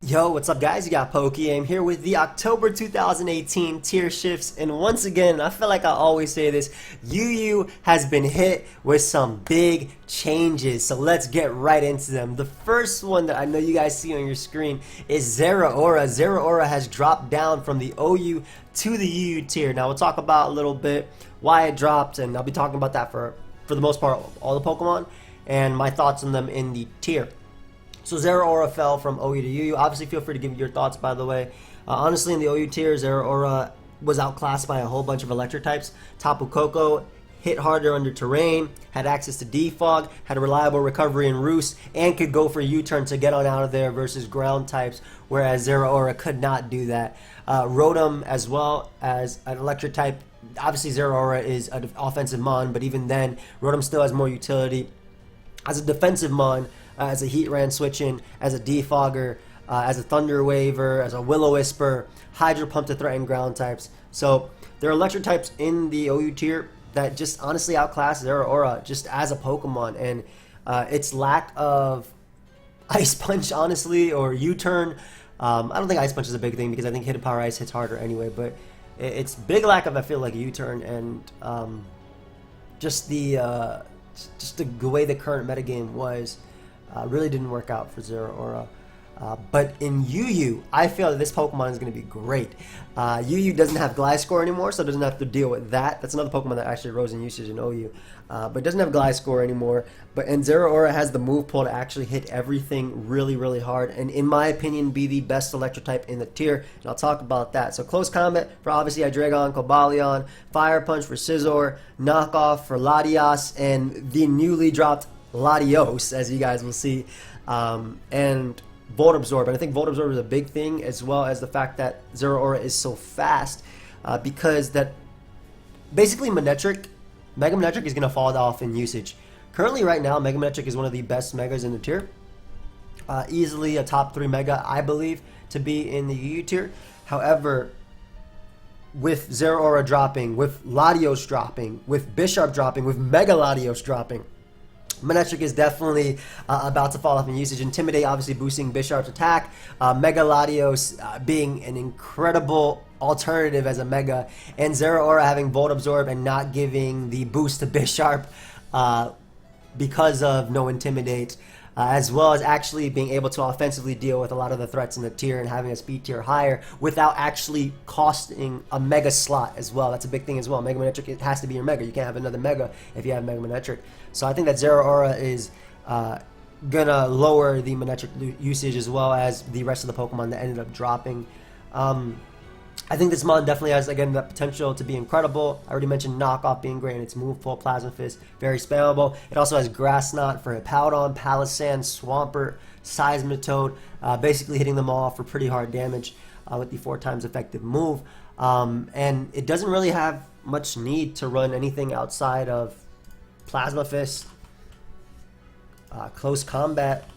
Yo, what's up guys? You got pokeaim here with the October 2018 tier shifts, and once again, I feel like I always say this, UU has been hit with some big changes, so let's get right into them. The first one that I know you guys see on your screen is ZERAORA. ZERAORA has dropped down from the OU to the UU tier. Now we'll talk about a little bit why it dropped, and I'll be talking about that for the most part, all the Pokemon, and my thoughts on them in the tier. So ZERAORA fell from OU to UU. Obviously, feel free to give me your thoughts, by the way. Honestly, in the OU tier, ZERAORA was outclassed by a whole bunch of electric types. Tapu Koko hit harder under terrain, had access to defog, had a reliable recovery in roost, and could go for U-turn to get on out of there versus ground types, whereas ZERAORA could not do that. Rotom, as well as an electric type. Obviously, ZERAORA is an offensive mon, but even then, Rotom still has more utility. As a defensive mon, as a Heatran switch-in, as a Defogger, as a Thunder Waver, as a Will-O-Wisper, Hydro Pump to threaten ground types. So there are electric types in the OU tier that just honestly outclass ZERAORA just as a Pokemon, and its lack of Ice Punch, honestly, or U-turn. I don't think Ice Punch is a big thing because I think Hidden Power Ice hits harder anyway, but it's big lack of, I feel like, U-turn and just the way the current metagame was. Really didn't work out for ZERAORA. But in UU, I feel that this Pokemon is going to be great. UU doesn't have Gliscor anymore, so it doesn't have to deal with that. That's another Pokemon that actually rose in usage in OU. But it doesn't have Gliscor anymore. And ZERAORA has the move pool to actually hit everything really, really hard. And in my opinion, be the best electric type in the tier. And I'll talk about that. So close combat for obviously Hydreigon, Cobalion, Fire Punch for Scizor, Knockoff for Latios, and the newly dropped LATIOS, as you guys will see, and Volt Absorb. And I think Volt Absorb is a big thing, as well as the fact that ZERAORA is so fast, because that basically Mega Manectric is going to fall off in usage. Currently, right now, Mega Manectric is one of the best Megas in the tier. Easily a top 3 Mega, I believe, to be in the UU tier. However, with ZERAORA dropping, with Latios dropping, with Bisharp dropping, with Mega Latios dropping, Manectric is definitely about to fall off in usage. Intimidate obviously boosting Bisharp's attack. Mega Latios being an incredible alternative as a Mega. And ZERAORA having Volt Absorb and not giving the boost to Bisharp because of no Intimidate. As well as actually being able to offensively deal with a lot of the threats in the tier and having a speed tier higher without actually costing a Mega slot as well. That's a big thing as well. Mega Manectric, it has to be your Mega. You can't have another Mega if you have Mega Manectric. So I think that ZERAORA is gonna lower the Manectric usage as well as the rest of the Pokemon that ended up dropping. I think this mon definitely has, again, the potential to be incredible. I already mentioned Knockoff being great in its move pool, Plasma Fist, very spammable. It also has Grass Knot for Hippowdon, Palisand, Swampert, Seismitoad, basically hitting them all for pretty hard damage with the 4 times effective move. And it doesn't really have much need to run anything outside of Plasma Fist, Close Combat,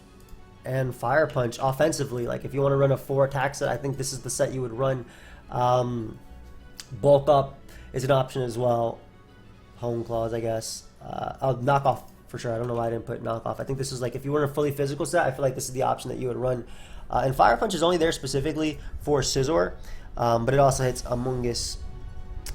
and Fire Punch offensively. Like, if you want to run a 4 attack set, I think this is the set you would run. Bulk Up is an option as well. Home Claws, I guess. Knockoff for sure. I don't know why I didn't put Knockoff. I think this is like, if you want a fully physical set, I feel like this is the option that you would run. And Fire Punch is only there specifically for Scizor, but it also hits Amoonguss.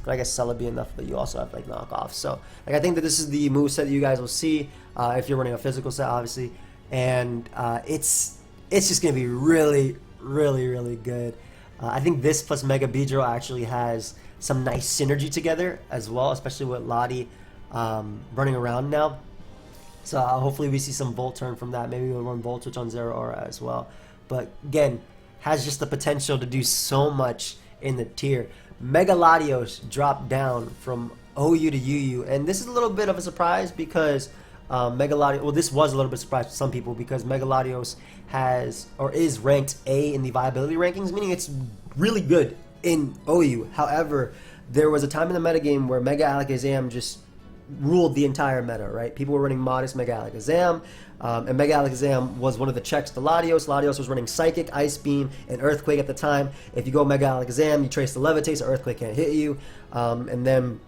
I guess Celebi enough, but you also have like Knockoff. So like, I think that this is the move set that you guys will see if you're running a physical set, obviously. And it's just gonna be really, really, really good. I think this plus Mega Beedrill actually has some nice synergy together as well, especially with Lottie running around now. So hopefully we see some Volt Turn from that. Maybe we'll run Volt Switch on ZERAORA as well. But again, has just the potential to do so much in the tier. Mega Latios dropped down from OU to UU, and this is a little bit of a surprise because Mega Latios, well, this was a little bit surprise to some people because Mega Latios has, or is ranked A in the viability rankings, meaning it's really good in OU. However, there was a time in the metagame where Mega Alakazam just ruled the entire meta, right? People were running modest Mega Alakazam, and Mega Alakazam was one of the checks to Latios. Latios was running Psychic, Ice Beam, and Earthquake at the time. If you go Mega Alakazam, you trace the Levitate, so Earthquake can't hit you, and then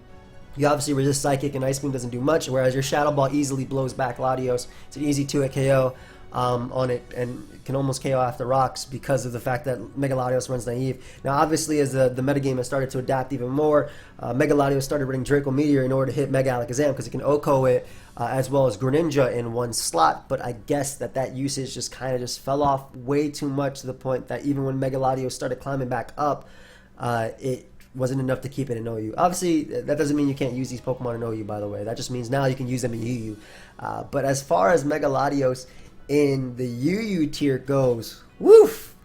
you obviously resist Psychic, and Ice Beam doesn't do much, whereas your Shadow Ball easily blows back Latios. It's an easy 2-hit KO. on it and can almost KO after rocks because of the fact that Mega Latios runs naive. Now, obviously, as the metagame has started to adapt even more, Mega Latios started running Draco Meteor in order to hit Mega Alakazam because it can OHKO it as well as Greninja in one slot. But I guess that usage just kind of just fell off way too much to the point that even when Mega Latios started climbing back up, it wasn't enough to keep it in OU. Obviously, that doesn't mean you can't use these Pokemon in OU, by the way. That just means now you can use them in UU. But as far as Mega Latios in the UU tier goes, woof!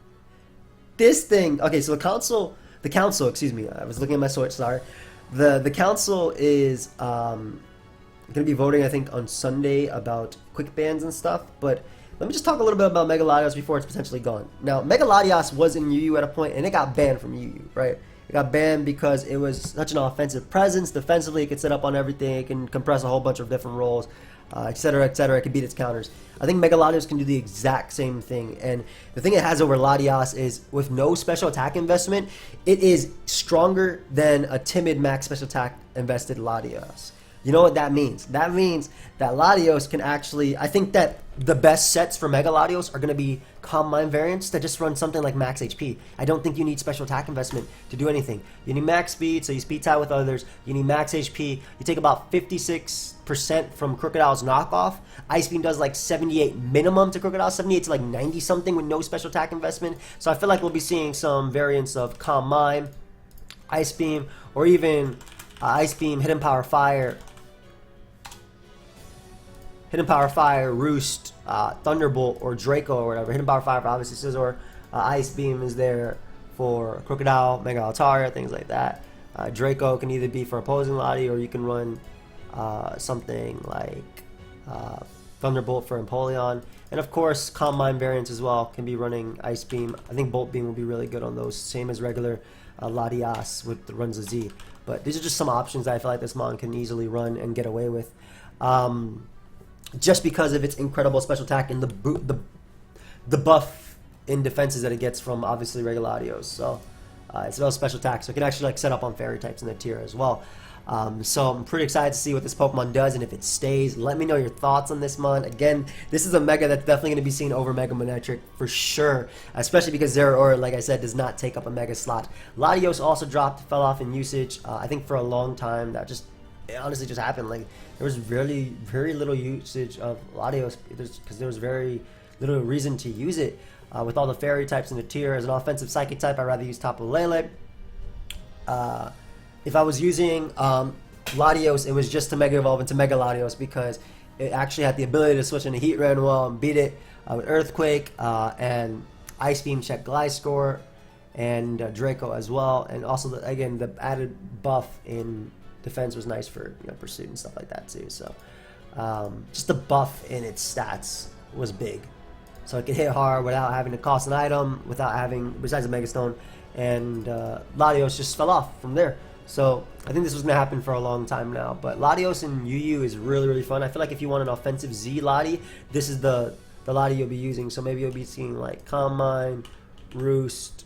This thing, okay, so the council, excuse me, I was looking at my switch, sorry. The council is going to be voting, I think, on Sunday about quick bans and stuff, but let me just talk a little bit about Mega Latios before it's potentially gone. Now, Mega Latios was in UU at a point, and it got banned from UU, right? It got banned because it was such an offensive presence. Defensively, it could set up on everything. It can compress a whole bunch of different roles, etc., etc. It can beat its counters. I think Mega Latios can do the exact same thing. And the thing it has over Latios is with no special attack investment, it is stronger than a timid max special attack invested Latios. You know what that means? That means that Latios can actually, I think that the best sets for Mega Latios are going to be Calm Mind variants that just run something like max HP. I don't think you need special attack investment to do anything. You need max speed, so you speed tie with others. You need max HP. You take about 56% from Crocodile's knockoff. Ice Beam does like 78 minimum to Crocodile, 78 to like 90 something with no special attack investment. So I feel like we'll be seeing some variants of Calm Mind, Ice Beam, or even Ice Beam, Hidden Power Fire, Roost, Thunderbolt, or Draco, or whatever. Hidden Power Fire for obviously Scizor. Ice Beam is there for Crocodile, Mega Altaria, things like that. Draco can either be for opposing Lati, or you can run something like Thunderbolt for Empoleon. And of course, Calm Mind variants as well can be running Ice Beam. I think Bolt Beam will be really good on those, same as regular Latias with the runs of Z. But these are just some options that I feel like this Mon can easily run and get away with. Just because of its incredible special attack and the buff in defenses that it gets from obviously regular Latios. So it's about special attack, so it can actually like set up on fairy types in the tier as well. So I'm pretty excited to see what this Pokemon does and if it stays. Let me know your thoughts on this Mon. Again, this is a Mega that's definitely going to be seen over Mega Manectric for sure, especially because ZERAORA, like I said, does not take up a Mega slot. Latios also fell off in usage. I think for a long time that it honestly just happened. Like there was very little usage of Latios because there was very little reason to use it. With all the fairy types in the tier, as an offensive psychic type, I'd rather use Tapu Lele. If I was using Latios, it was just to Mega Evolve into Mega Latios because it actually had the ability to switch into Heat Red well and beat it with Earthquake and Ice Beam check Gliscor and Draco as well. And also, again, the added buff in defense was nice for Pursuit and stuff like that too. So just the buff in its stats was big. So it could hit hard without having to cost an item, besides a Mega Stone. And Latios just fell off from there. So I think this was going to happen for a long time now. But Latios in UU is really fun. I feel like if you want an offensive Z Lati, this is the Lati you'll be using. So maybe you'll be seeing like Calm Mind, Roost,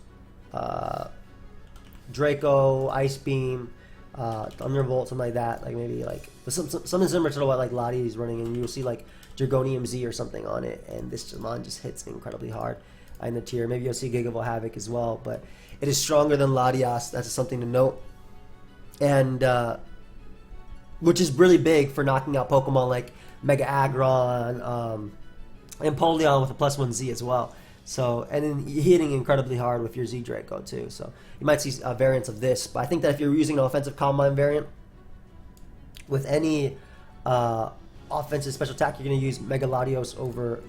Draco, Ice Beam, Thunderbolt, something like that. Like maybe like something similar to what like Lati is running, and you'll see like Dragonium Z or something on it. And this Mon just hits incredibly hard in the tier. Maybe you'll see Gigavolt Havoc as well, but it is stronger than Latias. That's something to note. And which is really big for knocking out Pokemon like Mega Aggron, and Empoleon with a +1 Z as well. So, and then hitting incredibly hard with your Z Draco too. So you might see variants of this. But I think that if you're using an offensive Calm Mind variant with any offensive special attack, you're going to use Mega Latios over.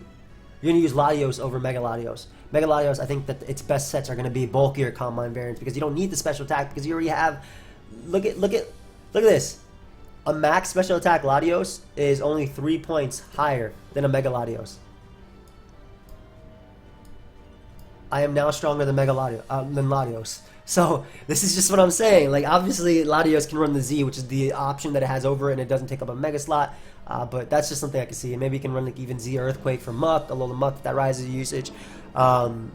You're going to use Latios over Mega Latios. Mega Latios, I think that its best sets are going to be bulkier Calm Mind variants because you don't need the special attack because you already have. Look at this. A max special attack Latios is only 3 points higher than a Mega Latios. I am now stronger than Latios. So this is just what I'm saying. Like obviously Latios can run the Z, which is the option that it has over it, and it doesn't take up a Mega slot. But that's just something I can see. And maybe you can run like even Z Earthquake for Muck, Alola Muck if that rises usage, Empoleon,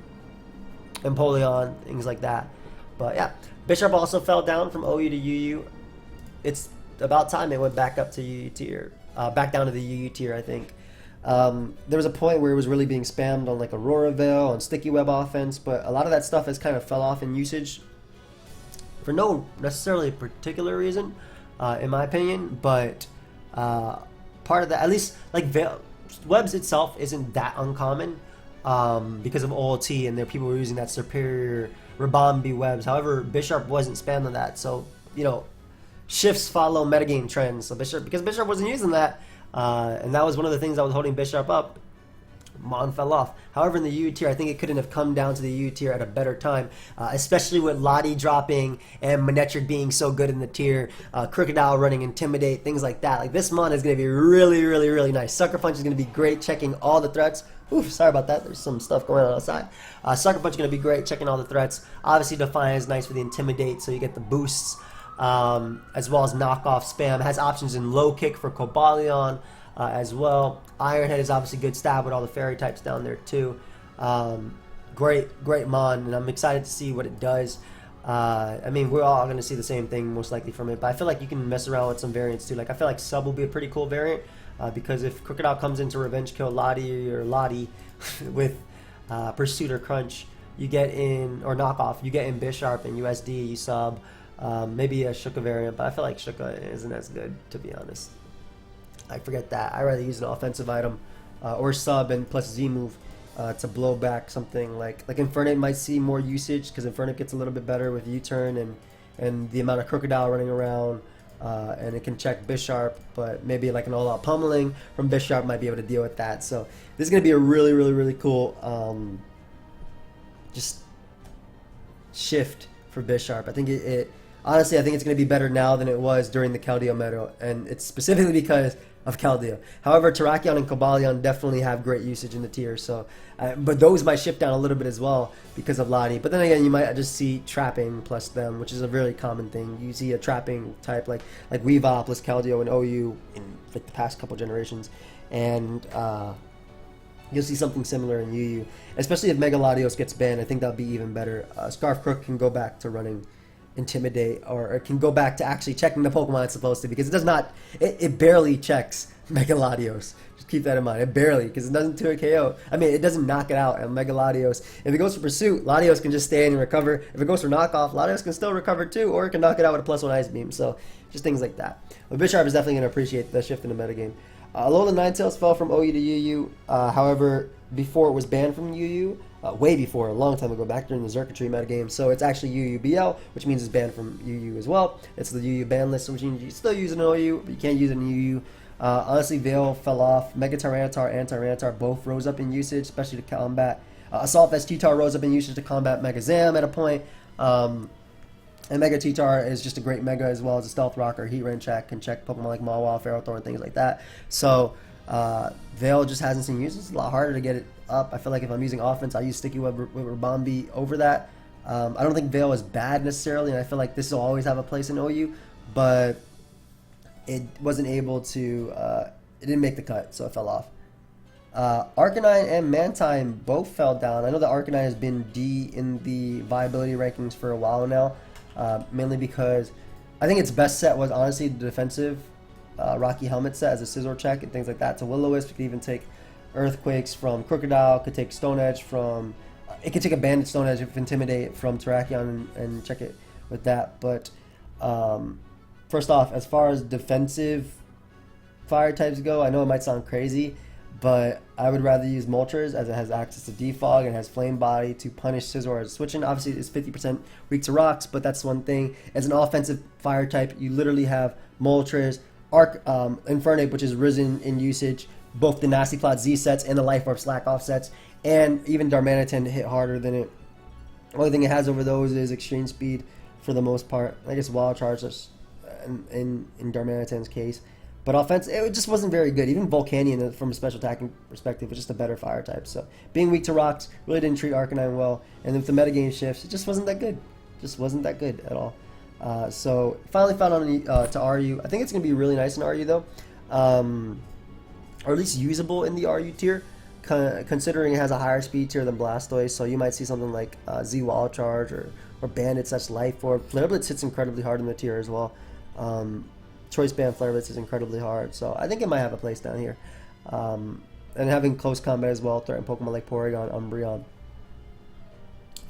things like that. But yeah, Bishop also fell down from OU to UU. It's about time it went back up to UU tier, back down to the UU tier, I think. There was a point where it was really being spammed on like Aurora Veil, on Sticky Web offense, but a lot of that stuff has kind of fell off in usage for no necessarily particular reason, in my opinion. But part of that, at least like Veil, Webs itself isn't that uncommon because of OLT, and there people were using that superior Rabambi Webs. However, Bisharp wasn't spammed on that, so you know, shifts follow metagame trends. So because Bisharp wasn't using that, and that was one of the things that was holding Bisharp up, Mon fell off. However, in the UU tier, I think it couldn't have come down to the UU tier at a better time, especially with Lottie dropping and Manectric being so good in the tier, Crocodile running Intimidate, things like that. Like, this Mon is going to be really, really, really nice. Sucker Punch is going to be great, checking all the threats. Oof, sorry about that. There's some stuff going on outside. Sucker Punch is going to be great, checking all the threats. Obviously, Defiant is nice for the Intimidate, so you get the boosts, as well as knockoff spam. It has options in low kick for Cobalion as well. Ironhead is obviously good stab with all the fairy types down there too. Great Mon, and I'm excited to see what it does. I mean, we're all going to see the same thing most likely from it, but I feel like you can mess around with some variants too. Like, I feel like Sub will be a pretty cool variant, because if Crocodile comes into Revenge Kill Lottie or Lottie with Pursuit or Crunch, you get in, or Knockoff, you get in Bisharp and USD, you sub. Maybe a Shuka variant, but I feel like Shuka isn't as good, to be honest. I forget that. I'd rather use an offensive item or sub and plus Z move to blow back something like Infernape might see more usage, because Infernape gets a little bit better with U-turn and the amount of Crocodile running around, and it can check Bisharp, but maybe like an all-out pummeling from Bisharp might be able to deal with that. So this is going to be a really, really, really cool just shift for Bisharp. I think honestly, I think it's going to be better now than it was during the Keldeo meta, and it's specifically because of Keldeo. However, Terrakion and Cobalion definitely have great usage in the tier, so but those might shift down a little bit as well because of Lottie. But then again, you might just see trapping plus them, which is a really common thing. You see a trapping type like Weavile plus Keldeo and OU in like the past couple generations, and you'll see something similar in UU, especially if Mega Latios gets banned. I think that'll be even better. Scarf Crook can go back to running Intimidate, or it can go back to actually checking the Pokemon it's supposed to, because it does not, it barely checks Mega Latios. Just keep that in mind. It barely, because it doesn't do a KO. I mean, it doesn't knock it out. And Mega Latios, if it goes for Pursuit, Latios can just stay in and recover. If it goes for Knockoff, Latios can still recover too, or it can knock it out with a +1 Ice Beam. So just things like that. But Bisharp is definitely going to appreciate the shift in the metagame. Alola Ninetales fell from OU to UU. However, before it was banned from UU, way before, a long time ago, back during the Xurkitree metagame. So it's actually UUBL, which means it's banned from UU as well. It's the UU ban list, which means you still use it in OU, but you can't use it in UU. Honestly, Veil fell off. Mega Tyranitar and Tyranitar both rose up in usage, especially to combat. Assault Vest T-Tar rose up in usage to combat Mega Zam at a point. And Mega T-Tar is just a great Mega, as well as a Stealth Rocker. Heat Ren check, can check Pokemon like Mawile, Ferrothorn, things like that. So Veil just hasn't seen usage. It's a lot harder to get it up. I feel like if I'm using offense, I use Sticky Web with Rabambi over that. I don't think Veil is bad necessarily, and I feel like this will always have a place in OU, but it wasn't able to, it didn't make the cut, so it fell off. Arcanine and Mantine both fell down. I know that Arcanine has been D in the viability rankings for a while now, mainly because I think its best set was honestly the defensive Rocky Helmet set as a Scizor check and things like that. So Will-O-Wisp could even take Earthquakes from Crocodile, could take Stone Edge from, it could take a Banded Stone Edge if Intimidate from Terrakion and check it with that. But first off, as far as defensive fire types go, I know it might sound crazy, but I would rather use Moltres, as it has access to Defog and has Flame Body to punish Scizor as switching. Obviously, it's 50% weak to rocks, but that's one thing. As an offensive fire type, you literally have Moltres, Infernape, which is risen in usage, both the Nasty Plot Z sets and the Life Orb Slack Off sets, and even Darmanitan to hit harder than it. The only thing it has over those is Extreme Speed for the most part. I guess Wild Charge in Darmanitan's case. But offense, it just wasn't very good. Even Volcanion, from a special attacking perspective, was just a better fire type. So being weak to rocks really didn't treat Arcanine well. And with the metagame shifts, it just wasn't that good. Just wasn't that good at all. So finally found on to RU. I think it's going to be really nice in RU though. Or at least usable in the RU tier, considering it has a higher speed tier than Blastoise. So you might see something like Z Wild Charge or Bandit such Life Orb. Flare Blitz hits incredibly hard in the tier as well. Choice Band Flare Blitz is incredibly hard, so I think it might have a place down here. and having close combat as well, threaten Pokemon like Porygon, Umbreon.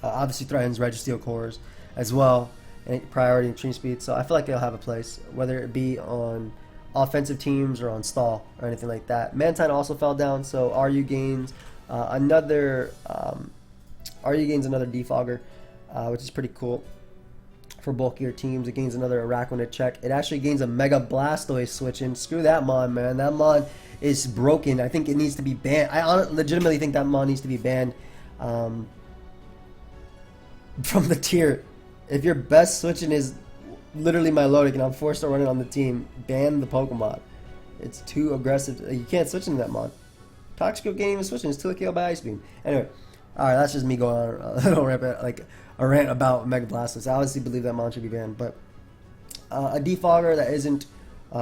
Obviously threatens Registeel cores as well, and priority and Extreme Speed. So I feel like it'll have a place, whether it be on offensive teams or on stall or anything like that. Mantine also fell down, so RU gains another defogger, which is pretty cool for bulkier teams. It gains another Araquanid check. It actually gains a Mega Blastoise switch in. Screw that Mon, man. That Mon is broken. I think it needs to be banned. I legitimately think that Mon needs to be banned from the tier. If your best switching is literally Milotic and I'm forced to run it on the team, ban the Pokemon. It's too aggressive. You can't switch into that Mon. Toxic can't even switch in. It's 2 KO by Ice Beam. Anyway, alright, that's just me going on a little rant about Mega Blastoise. I honestly believe that Mon should be banned, but a defogger that isn't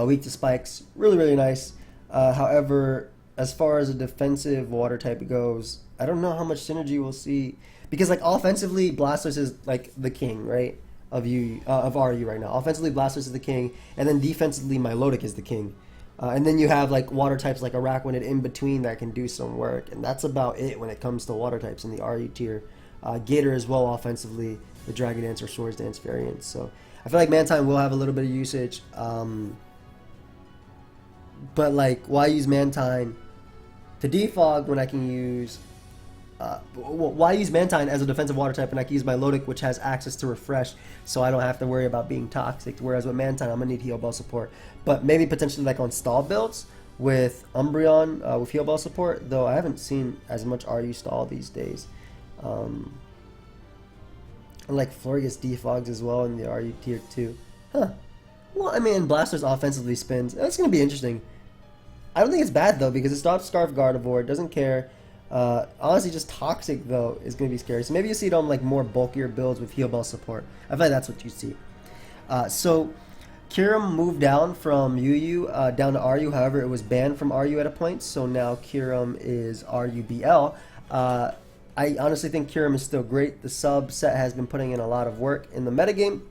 weak to spikes, really, really nice. However, as far as a defensive water type goes, I don't know how much synergy we'll see, because like offensively, Blastoise is like the king, right? Of RU right now. Offensively, Blastoise is the king, and then defensively, Milotic is the king. And then you have like water types like Araquanid in between that can do some work, and that's about it when it comes to water types in the RU tier. Gator as well offensively, the Dragon Dance or Swords Dance variants. So I feel like Mantine will have a little bit of usage, but like, why use Mantine to defog when I can use why use Mantine as a defensive water type when I can use Milotic, which has access to refresh, so I don't have to worry about being toxic? Whereas with Mantine, I'm gonna need Heal Ball support, but maybe potentially like on stall builds with Umbreon with Heal Ball support. Though I haven't seen as much RU stall these days. And like Florges defogs as well in the RU tier 2. Huh. Well, I mean, Blastoise offensively spins. That's gonna be interesting. I don't think it's bad though, because it stops Scarf Gardevoir. It doesn't care. Honestly, just Toxic though is going to be scary. So maybe you see it on like more bulkier builds with Heal Ball support. I feel like that's what you see. So Kyurem moved down from UU down to RU. However, it was banned from RU at a point. So now Kyurem is RUBL. I honestly think Kyurem is still great. The sub set has been putting in a lot of work in the metagame.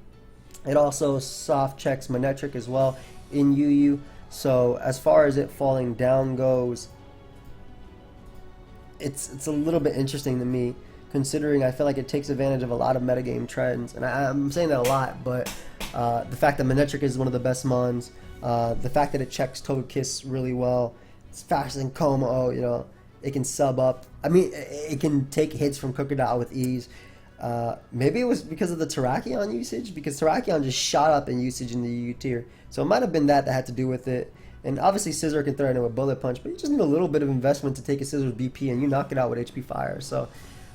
It also soft checks Manectric as well in UU. So as far as it falling down goes, it's a little bit interesting to me, considering I feel like it takes advantage of a lot of metagame trends, and I'm saying that a lot, but the fact that Manectric is one of the best mons, the fact that it checks Togekiss really well, it's faster than Como, you know, it can sub up. I mean, it can take hits from Crocodile with ease. Maybe it was because of the Terrakion usage, because Terrakion just shot up in usage in the UU tier, so it might have been that had to do with it. And obviously Scizor can threaten it with Bullet Punch, but you just need a little bit of investment to take a Scizor's BP and you knock it out with HP Fire. So,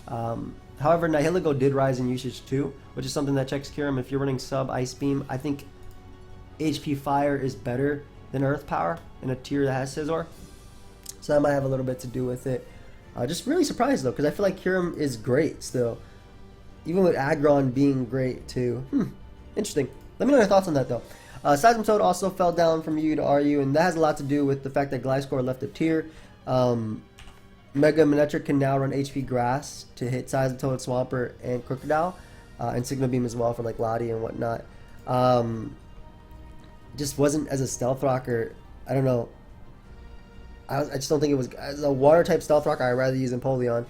however, Nihilego did rise in usage too, which is something that checks Kyurem. If you're running sub Ice Beam, I think HP Fire is better than Earth Power in a tier that has Scizor. So that might have a little bit to do with it. Just really surprised though, because I feel like Kyurem is great still, even with Aggron being great too. Interesting. Let me know your thoughts on that though. Seismitoad also fell down from U to RU, and that has a lot to do with the fact that Gliscor left the tier. Mega Manectric can now run HP Grass to hit Seismitoad, Swampert, and Crocodile, and Signal Beam as well for like Lottie and whatnot. Just wasn't as a Stealth Rocker. I don't know. I just don't think it was as a Water type Stealth Rocker. I'd rather use Empoleon,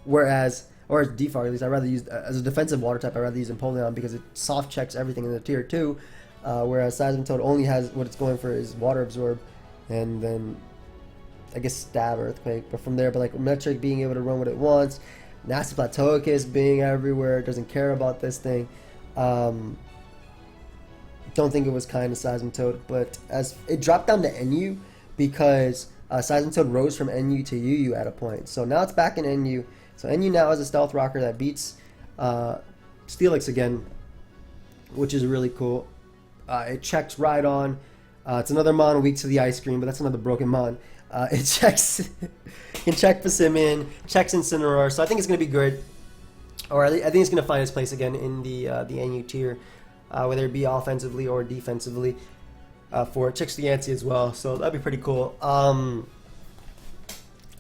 whereas. Or as defog at least, I'd rather use as a defensive water type. I'd rather use Empoleon because it soft checks everything in the tier 2, whereas Seismitoad only has what it's going for is Water Absorb, and then I guess Stab Earthquake. But from there, but like Manectric being able to run what it wants, Nasty Plateauicus being everywhere, doesn't care about this thing. Don't think it was kind to Seismitoad, but as it dropped down to NU because Seismitoad rose from NU to UU at a point, so now it's back in NU. So NU now has a Stealth Rocker that beats Steelix again, which is really cool. It checks Rhydon. It's another Mon weak to the Ice Cream, but that's another broken Mon. It checks, can check Persimmon, checks Incineroar, so I think it's going to be good. Or I think it's going to find its place again in the NU tier, whether it be offensively or defensively. For it checks the Yancey as well, so that'd be pretty cool.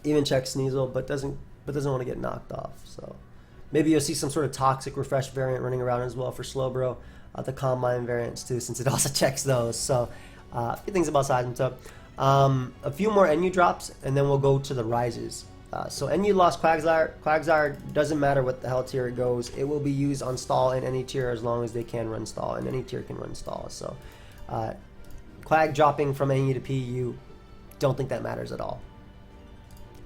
Even checks Sneasel, but doesn't want to get knocked off. So maybe you'll see some sort of Toxic Refresh variant running around as well for Slowbro, the Calm Mind variants too, since it also checks those. So a few things about Seismitoad. A few more NU drops, and then we'll go to the rises. So NU lost Quagsire. Quagsire doesn't matter what the hell tier it goes. It will be used on stall in any tier as long as they can run stall, and any tier can run stall. So Quag dropping from NU to PU, don't think that matters at all.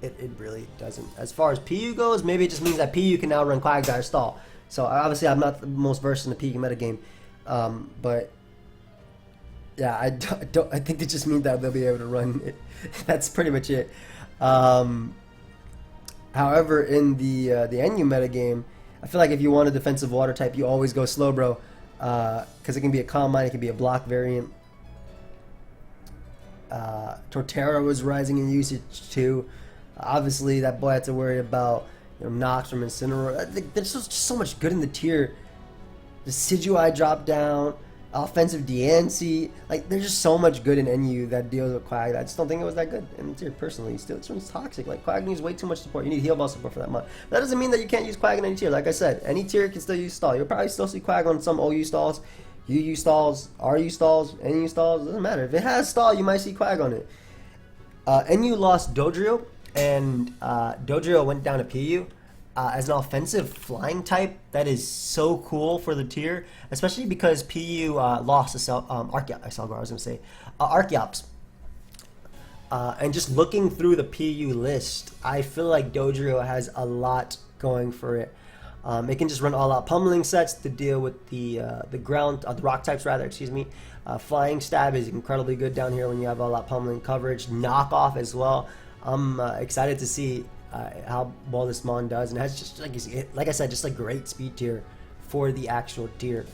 It really doesn't. As far as PU goes, maybe it just means that PU can now run Quagsire stall. So obviously I'm not the most versed in the PU metagame, but yeah, I think it just means that they'll be able to run it. That's pretty much it. However, in the NU metagame, I feel like if you want a defensive water type, you always go Slowbro, because it can be a Calm Mind, it can be a block variant. Torterra was rising in usage too. Obviously, that boy had to worry about Nox from Incineroar. There's just so much good in the tier. The Decidueye drop down, offensive Diancie. Like, there's just so much good in NU that deals with Quag. I just don't think it was that good in the tier personally. Still, it's toxic. Like, Quag needs way too much support. You need heal ball support for that mod. That doesn't mean that you can't use Quag in any tier. Like I said, any tier can still use stall. You'll probably still see Quag on some OU stalls, UU stalls, RU stalls, NU stalls. Doesn't matter. If it has stall, you might see Quag on it. NU lost Dodrio, and Dodrio went down to PU. As an offensive flying type, that is so cool for the tier, especially because PU lost Archeops. And just looking through the PU list, I feel like Dodrio has a lot going for it. It can just run all-out pummeling sets to deal with the rock types rather. Excuse me. Flying stab is incredibly good down here when you have all-out pummeling coverage. Knockoff as well. I'm excited to see how well this mon does, and it has just like I said, just a great speed tier for the actual tier.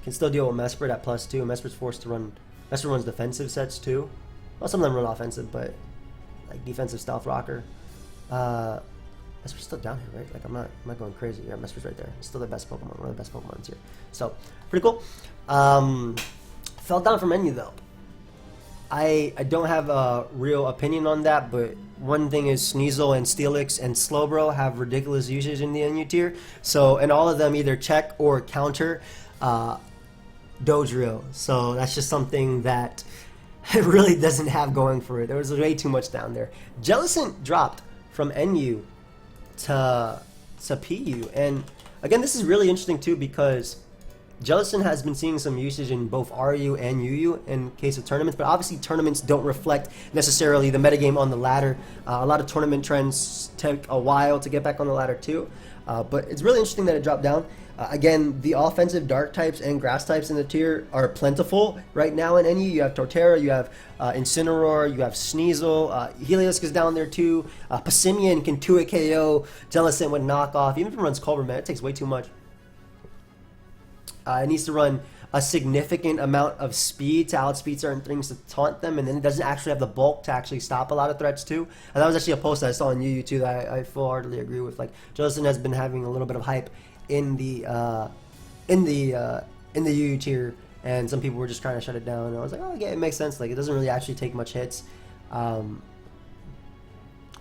Can still deal with Mesprit at +2. Mesprit's forced to run. Mesprit runs defensive sets too. Well, some of them run offensive, but like defensive stealth rocker. Mesprit's still down here, right? Like I'm not going crazy. Yeah, Mesprit's right there. It's still the best Pokemon, one of the best Pokemons here. So pretty cool. Fell down from NU though. I don't have a real opinion on that, but one thing is Sneasel and Steelix and Slowbro have ridiculous usage in the NU tier. So, and all of them either check or counter Dodrio. So that's just something that it really doesn't have going for it. There was way too much down there. Jellison dropped from NU to PU. And again, this is really interesting too because Jellison has been seeing some usage in both RU and UU in case of tournaments, but obviously tournaments don't reflect necessarily the metagame on the ladder. A lot of tournament trends take a while to get back on the ladder too, but it's really interesting that it dropped down. Again, the offensive dark types and grass types in the tier are plentiful right now in NU. You have Torterra, you have Incineroar, you have Sneasel, Helios is down there too. Passimian can 2-hit KO, Jellison with knockoff. Even if it runs Culver, man, it takes way too much. It needs to run a significant amount of speed to outspeed certain things to taunt them, and then it doesn't actually have the bulk to actually stop a lot of threats too. And that was actually a post that I saw on UU too that I full-heartedly agree with. Like, Jellison has been having a little bit of hype in the UU tier, and some people were just trying to shut it down. And I was like, oh, yeah, it makes sense. Like, it doesn't really actually take much hits, and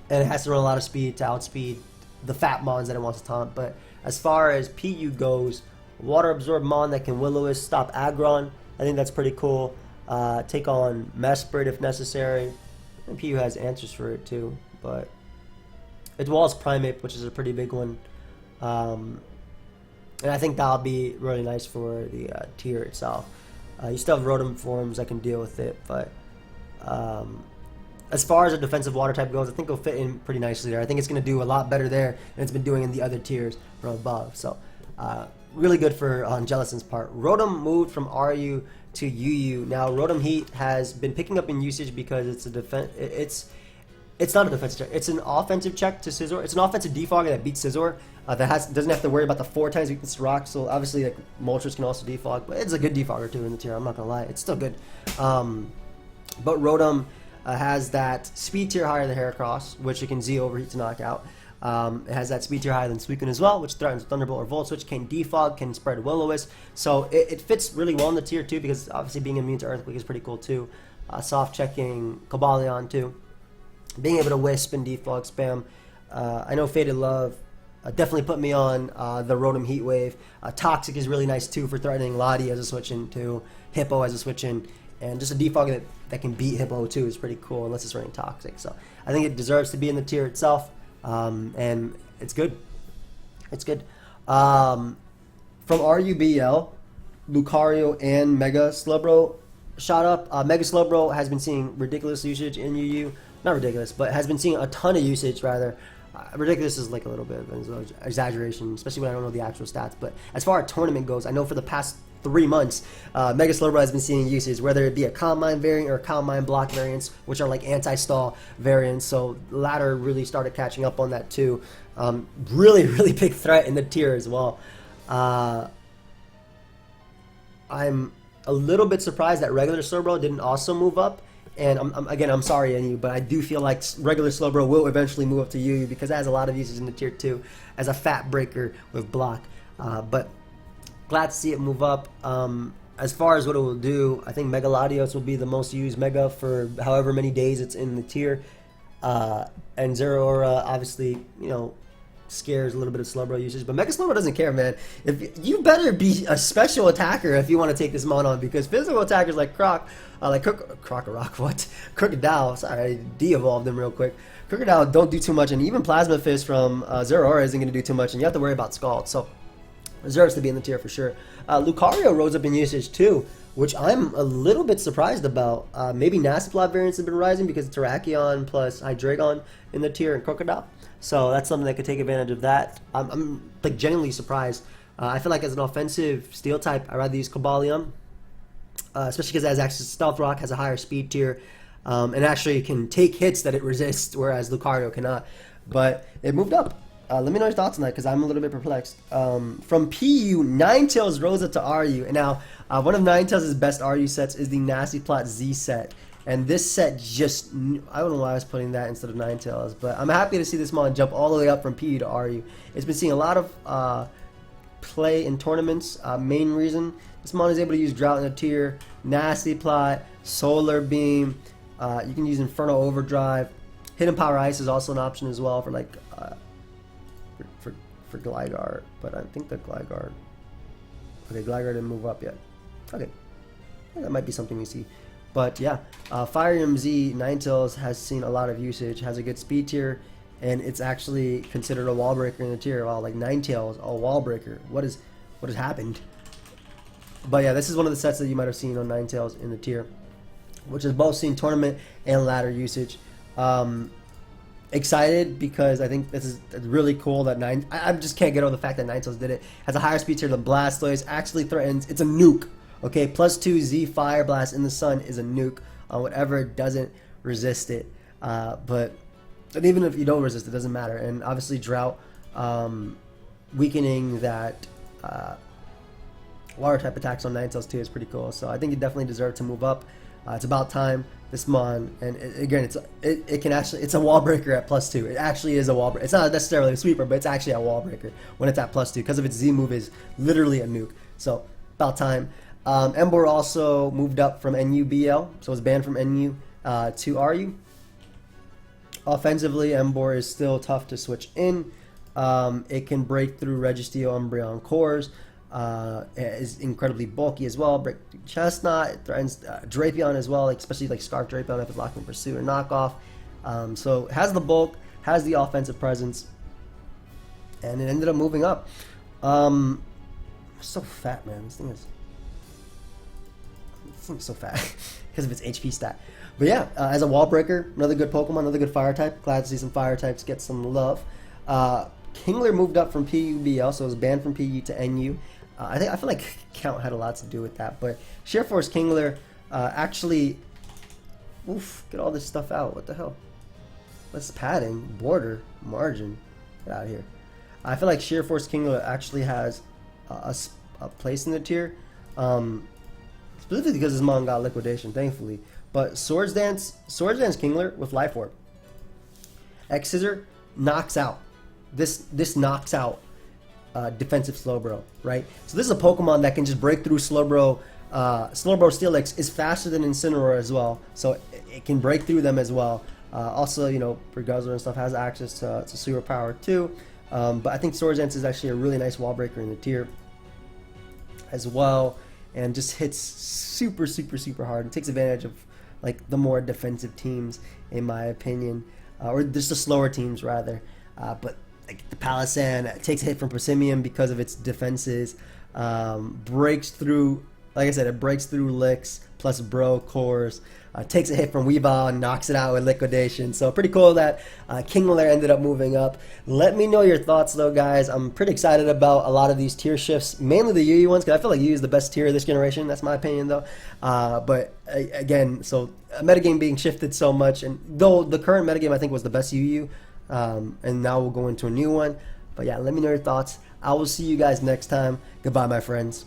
it has to run a lot of speed to outspeed the fat mons that it wants to taunt. But as far as PU goes, Water Absorb Mon that can Will-O-Wisp, stop Aggron. I think that's pretty cool. Take on Mesprit if necessary. And PU has answers for it too. But it walls Primeape, which is a pretty big one. And I think that'll be really nice for the tier itself. You still have Rotom forms that can deal with it. But as far as a defensive water type goes, I think it'll fit in pretty nicely there. I think it's going to do a lot better there than it's been doing in the other tiers from above. So really good for on Jellison's part. Rotom moved from RU to UU. Now Rotom Heat has been picking up in usage because it's a it's not a defensive check. It's an offensive check to Scizor. It's an offensive defogger that beats Scizor. Doesn't have to worry about the 4 times weakness to rock. So obviously like Moltres can also defog, but it's a good defogger too in the tier. I'm not gonna lie, it's still good. But Rotom has that speed tier higher than Heracross, which it can Z overheat to knock out. It has that speed tier higher than Suicune as well, which threatens Thunderbolt or Volt Switch, can defog, can spread Will-O-Wisp. So it fits really well in the tier too, because obviously being immune to Earthquake is pretty cool too. Soft checking Cobalion too. Being able to Wisp and defog spam. I know Faded Love definitely put me on the Rotom Heat Wave. Toxic is really nice too for threatening Lottie as a switch in too. Hippo as a switch in. And just a defog that can beat Hippo too is pretty cool, unless it's running Toxic. So I think it deserves to be in the tier itself, and it's good. It's good. From RUBL, Lucario and Mega Slowbro shot up. Mega Slowbro has been seeing ridiculous usage in UU. Not ridiculous, but has been seeing a ton of usage, rather. Ridiculous is like a little bit of an exaggeration, especially when I don't know the actual stats. But as far as tournament goes, I know for the past 3 months, Mega Slowbro has been seeing usage, whether it be a Calm Mind variant or Calm Mind block variants, which are like anti-stall variants. So the latter really started catching up on that too. Really, really big threat in the tier as well. I'm a little bit surprised that regular Slowbro didn't also move up. And I'm sorry, NU, but I do feel like regular Slowbro will eventually move up to UU because it has a lot of usage in the tier 2 as a fat breaker with block. But glad to see it move up. As far as what it will do, I think M-LATIOS will be the most used Mega for however many days it's in the tier. And ZERAORA, obviously, you know, scares a little bit of Slowbro usage, but Mega Slowbro doesn't care, man. If you better be a special attacker if you want to take this mon on, because physical attackers like Crocodile, sorry, I de-evolved them real quick. Crocodile don't do too much, and even Plasma Fist from ZERAORA isn't going to do too much, and you have to worry about Scald, so deserves to be in the tier for sure. Lucario rose up in usage too, which I'm a little bit surprised about. Maybe Nasty Plot variants have been rising because of Terrakion plus Hydreigon in the tier and Crocodile. So that's something that could take advantage of that. I'm like genuinely surprised. I feel like as an offensive steel type, I'd rather use Cobalion, especially because it has access to Stealth Rock, has a higher speed tier, and actually can take hits that it resists, whereas Lucario cannot. But it moved up. Let me know your thoughts on that because I'm a little bit perplexed. From PU, Ninetales rose up to RU. And now, one of Ninetales' best RU sets is the Nasty Plot Z set. And this set just, I don't know why I was putting that instead of Ninetales, but I'm happy to see this mon jump all the way up from PU to RU. It's been seeing a lot of play in tournaments. Main reason, this mon is able to use Drought in a tier, Nasty Plot, Solar Beam, you can use Inferno Overdrive. Hidden Power Ice is also an option as well for like, for Gligar, but I think the Gligar, okay, Gligar didn't move up yet. Okay, yeah, that might be something we see. But yeah, Fire MZ Ninetales has seen a lot of usage, has a good speed tier, and it's actually considered a wall breaker in the tier. Wow, like Ninetales, a wall breaker. What has happened? But yeah, this is one of the sets that you might have seen on Ninetales in the tier, which is both seen tournament and ladder usage. Excited because I think this is really cool that I just can't get over the fact that Ninetales did it. Has a higher speed tier than Blastoise, actually threatens, it's a nuke. Okay, +2 Z Fire Blast in the sun is a nuke on whatever it doesn't resist it. But even if you don't resist it, doesn't matter. And obviously Drought, weakening that water type attacks on Ninetales too is pretty cool. So I think it definitely deserved to move up. It's about time. This mon, and again, it's a wall breaker at +2. It actually is a wall breaker. It's not necessarily a sweeper, but it's actually a wall breaker when it's at +2 because of its Z move is literally a nuke. So about time. Emboar also moved up from NUBL, so it's banned from NU to RU. Offensively, Emboar is still tough to switch in. It can break through Registeel, Umbreon cores. It is incredibly bulky as well. Break through Chestnut. It threatens Drapion as well, like, especially like Scarf Drapion if it's locked in Pursuit or Knockoff. So it has the bulk, has the offensive presence, and it ended up moving up. So fat, man. This thing is so fat because of its HP stat. But yeah, as a wall breaker, another good Pokemon, another good fire type. Glad to see some fire types get some love. Kingler moved up from PUBL, so it was banned from PU to NU. I feel like count had a lot to do with that, but Sheer Force Kingler actually, get all this stuff out. What the hell? What's padding, border, margin? Get out of here. I feel like Sheer Force Kingler actually has a place in the tier. Specifically because his mon got liquidation, thankfully. But Swords Dance Kingler with Life Orb. X Scissor knocks out. This knocks out defensive Slowbro, right? So this is a Pokemon that can just break through Slowbro. Slowbro Steelix is faster than Incineroar as well, so it can break through them as well. Also, you know, Guzzler and stuff has access to Super Power too. But I think Swords Dance is actually a really nice wall breaker in the tier as well. and just hits super, super, super hard. It takes advantage of like the more defensive teams, in my opinion, or just the slower teams rather. But like the Palossand takes a hit from Persimmon because of its defenses. Breaks through, like I said, it breaks through licks plus bro cores. Takes a hit from Weavile and knocks it out with liquidation. So pretty cool that Kingler ended up moving up. Let me know your thoughts though, guys. I'm pretty excited about a lot of these tier shifts, mainly the UU ones, because I feel like UU is the best tier of this generation. That's my opinion though. But again, so a metagame being shifted so much, and though the current metagame I think was the best UU, and now we'll go into a new one. But yeah, let me know your thoughts. I will see you guys next time. Goodbye, my friends.